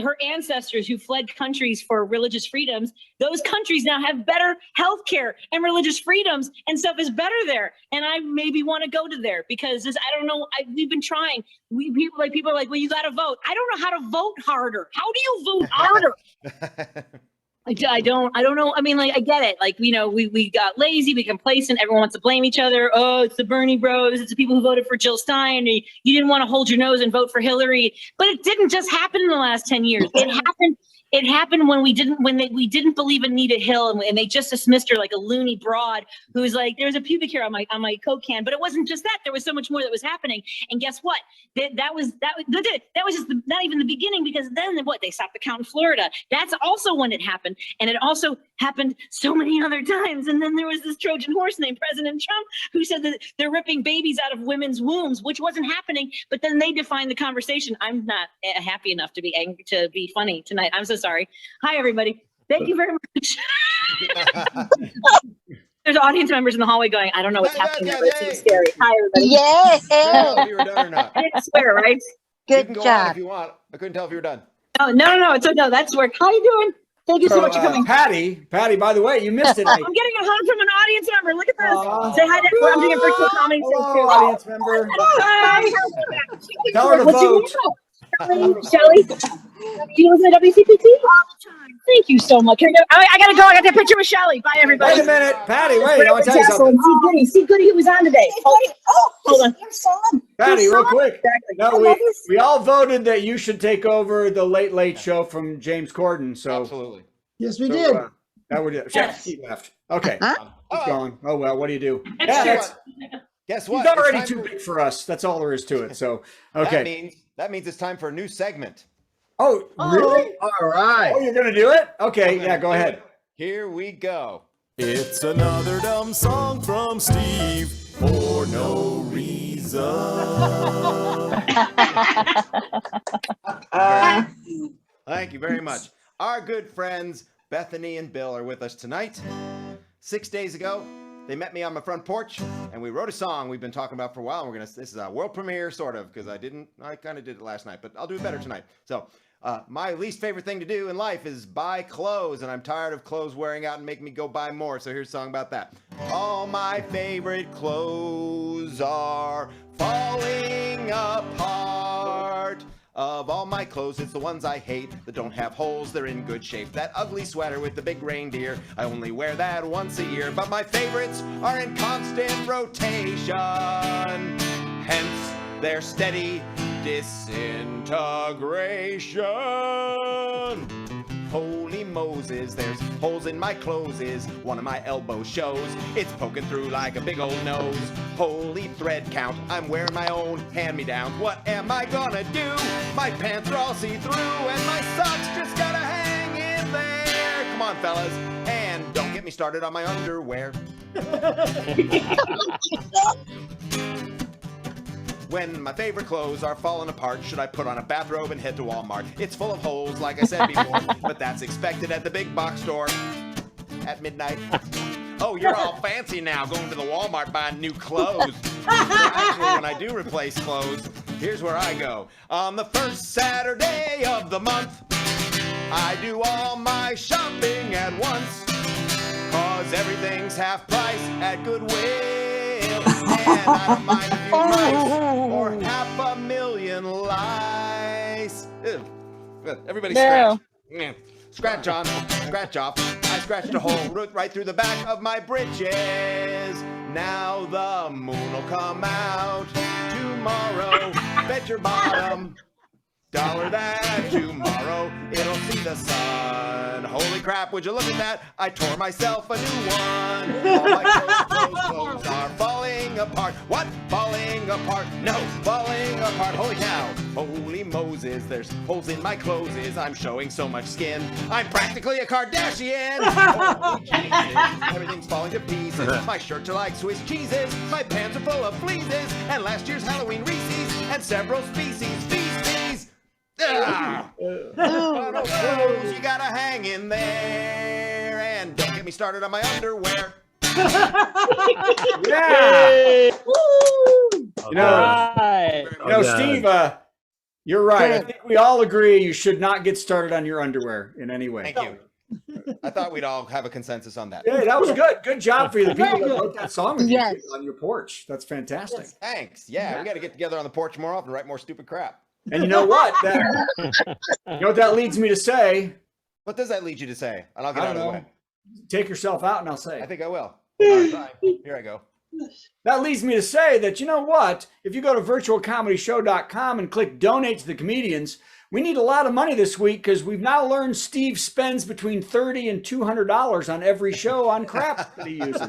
her ancestors who fled countries for religious freedoms, those countries now have better health care and religious freedoms and stuff is better there. And I maybe want to go to there because I don't know. We've been trying. People are like, well, you got to vote. I don't know how to vote harder. How do you vote harder? I don't know. I mean, like, I get it. Like, you know, we got lazy, we complacent. Everyone wants to blame each other. Oh, it's the Bernie bros. It's the people who voted for Jill Stein. You didn't want to hold your nose and vote for Hillary. But it didn't just happen in the last 10 years. It happened when we didn't believe in Anita Hill and they just dismissed her like a loony broad who was like, there was a pubic hair on my Coke can, but it wasn't just that. There was so much more that was happening. And guess what? That was just not even the beginning, because then they stopped the count in Florida. That's also when it happened. And it also happened so many other times. And then there was this Trojan horse named President Trump who said that they're ripping babies out of women's wombs, which wasn't happening. But then they defined the conversation. I'm not happy enough to be angry, to be funny tonight. I'm so sorry. Hi, everybody. Thank you very much. There's audience members in the hallway going, I don't know what's happening. It seems scary. Hi, everybody. Yeah. I couldn't tell if you were done or not. I didn't swear, right? You Good can go on job. if you want. I couldn't tell if you were done. Oh, no. That's work. How you doing? Thank you so much for coming. Patty, by the way, you missed it. I'm getting a hug from an audience member. Look at this. Aw. Say hi to. I'm doing a virtual comedy show Hello, too. audience member. Hi. Tell her to What's your vote. name? Shelly. Do you listen to WCPT? All the time. Thank you so much. Here we go. I gotta go. I got that picture with Shelly. Bye, everybody. Wait a minute, Patty. Wait, I want to tell you Tassell something. and see Goodie. See Goodie who was on today. Hold on. Patty, real quick. Exactly. No, we all voted that you should take over the Late Late Show from James Corden. So Absolutely. Yes, we did. That would Yes. he left. Okay, Huh? keep going. Oh well, what do you do? That's Yeah, true. that's Guess he's what? It's already time too for- big for us. That's all there is to it. So That okay. means it's time for a new segment. Oh really? All right. Oh, you're gonna do it? Okay, yeah, go ahead. Here we go. It's another dumb song from Steve for no reason. Thank you very much. Our good friends Bethany and Bill are with us tonight. 6 days ago, they met me on my front porch and we wrote a song we've been talking about for a while. And this is a world premiere, sort of, because I kind of did it last night, but I'll do it better tonight. So, my least favorite thing to do in life is buy clothes, and I'm tired of clothes wearing out and making me go buy more. So here's a song about that. All my favorite clothes are falling apart. Of all my clothes, it's the ones I hate that don't have holes, they're in good shape. That ugly sweater with the big reindeer, I only wear that once a year. But my favorites are in constant rotation, hence their steady disintegration. Holy Moses, there's holes in my clothes, is one of my elbow shows. It's poking through like a big old nose. Holy thread count, I'm wearing my own hand-me-downs. What am I gonna do? My pants are all see-through and my socks just gotta hang in there. Come on, fellas, and don't get me started on my underwear. When my favorite clothes are falling apart, should I put on a bathrobe and head to Walmart? It's full of holes, like I said before, but that's expected at the big box store at midnight. Oh, you're all fancy now, going to the Walmart buying new clothes. Actually, when I do replace clothes, here's where I go. On the first Saturday of the month, I do all my shopping at once, 'cause everything's half price at Goodwill. And I don't mind a few mice or 500,000 lice. Ew. Everybody scratch. Yeah. Scratch on, scratch off. I scratched a hole right through the back of my britches. Now the moon will come out tomorrow. Bet your bottom dollar that tomorrow it'll see the sun. Holy crap, would you look at that? I tore myself a new one. All my clothes are falling apart. What? Falling apart? No, falling apart. Holy cow. Holy Moses, there's holes in my clothes. I'm showing so much skin. I'm practically a Kardashian. Holy Jesus, everything's falling to pieces. My shirts are like Swiss cheeses. My pants are full of fleeces. And last year's Halloween Reese's and several species. Feces. Bottle clothes, you gotta hang in there, and don't get me started on my underwear. Yeah. You know, Right. Steve, you're right. I think we all agree you should not get started on your underwear in any way. Thank you. I thought we'd all have a consensus on that. Yeah, that was good. Good job for you. The people that wrote that song with Yes. you on your porch. That's fantastic. Thanks. Yeah, we got to get together on the porch more often, write more stupid crap. And you know what? You know what that leads me to say? What does that lead you to say? And I'll get I out don't of the know. way. Take yourself out and I'll say. I think I will. All right, fine. Here I go. That leads me to say that, you know what? If you go to virtualcomedyshow.com and click donate to the comedians, we need a lot of money this week because we've now learned Steve spends between $30 and $200 on every show on crap that he uses.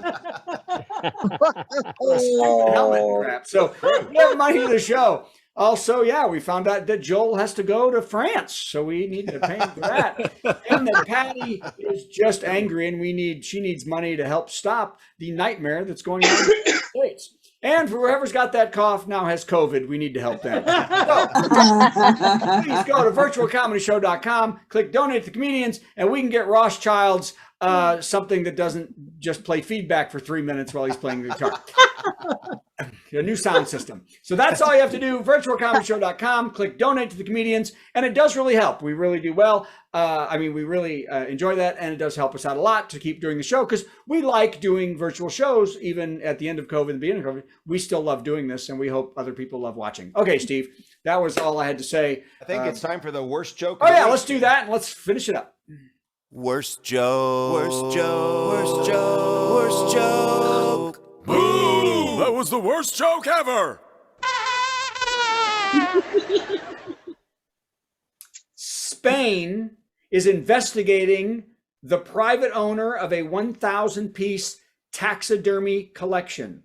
Helmet and crap. So we have money to the show. Also, yeah, we found out that Joel has to go to France, so we need to pay him for that. And that Patti is just angry, and she needs money to help stop the nightmare that's going on in the States. And whoever's got that cough now has COVID. We need to help them. So, please go to virtualcomedyshow.com, click donate to the comedians, and we can get Rothschild's something that doesn't just play feedback for 3 minutes while he's playing the guitar. a new sound system. So that's all you have to do. virtualcomedyshow.com. Click donate to the comedians, and it does really help. We really do well. We really enjoy that, and it does help us out a lot to keep doing the show because we like doing virtual shows even at the end of COVID and the beginning of COVID. We still love doing this, and we hope other people love watching. Okay, Steve, that was all I had to say. I think it's time for the worst joke. Oh, yeah, let's do that, and let's finish it up. Worst joke. Worst joke. Worst joke. Worst joke. Boo! That was the worst joke ever. Spain is investigating the private owner of a 1,000-piece taxidermy collection.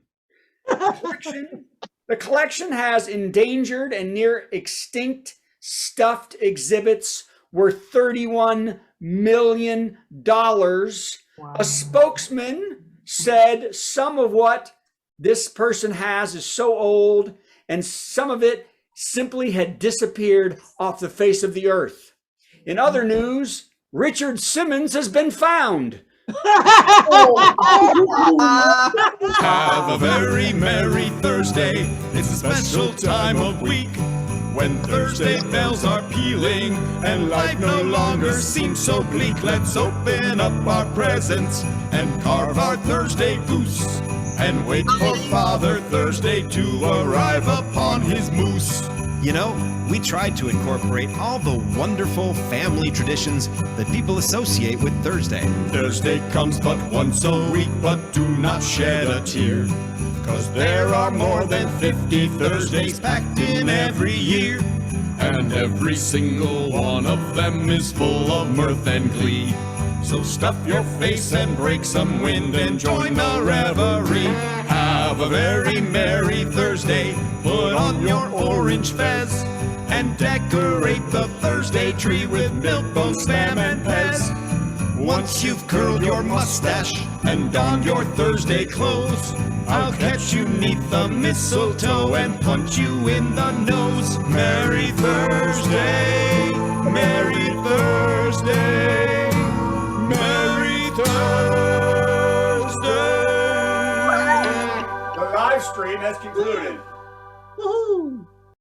The collection has endangered and near extinct stuffed exhibits worth $31 million. Wow. A spokesman said some of what this person has is so old and some of it simply had disappeared off the face of the earth. In other news, Richard Simmons has been found. Have a very merry Thursday. It's a special time of week when Thursday bells are pealing and life no longer seems so bleak. Let's open up our presents and carve our Thursday goose and wait for Father Thursday to arrive upon his moose. You know, we tried to incorporate all the wonderful family traditions that people associate with Thursday. Thursday comes but once a week, but do not shed a tear, 'cause there are more than 50 Thursdays packed in every year, and every single one of them is full of mirth and glee. So stuff your face and break some wind and join the revelry. Have a very merry Thursday. Put on your orange fez and decorate the Thursday tree with milk, bone, spam, and pez. Once you've curled your mustache and donned your Thursday clothes, I'll catch you 'neath the mistletoe and punch you in the nose. Merry Thursday, Merry Thursday, Merry Thursday. The live stream has concluded.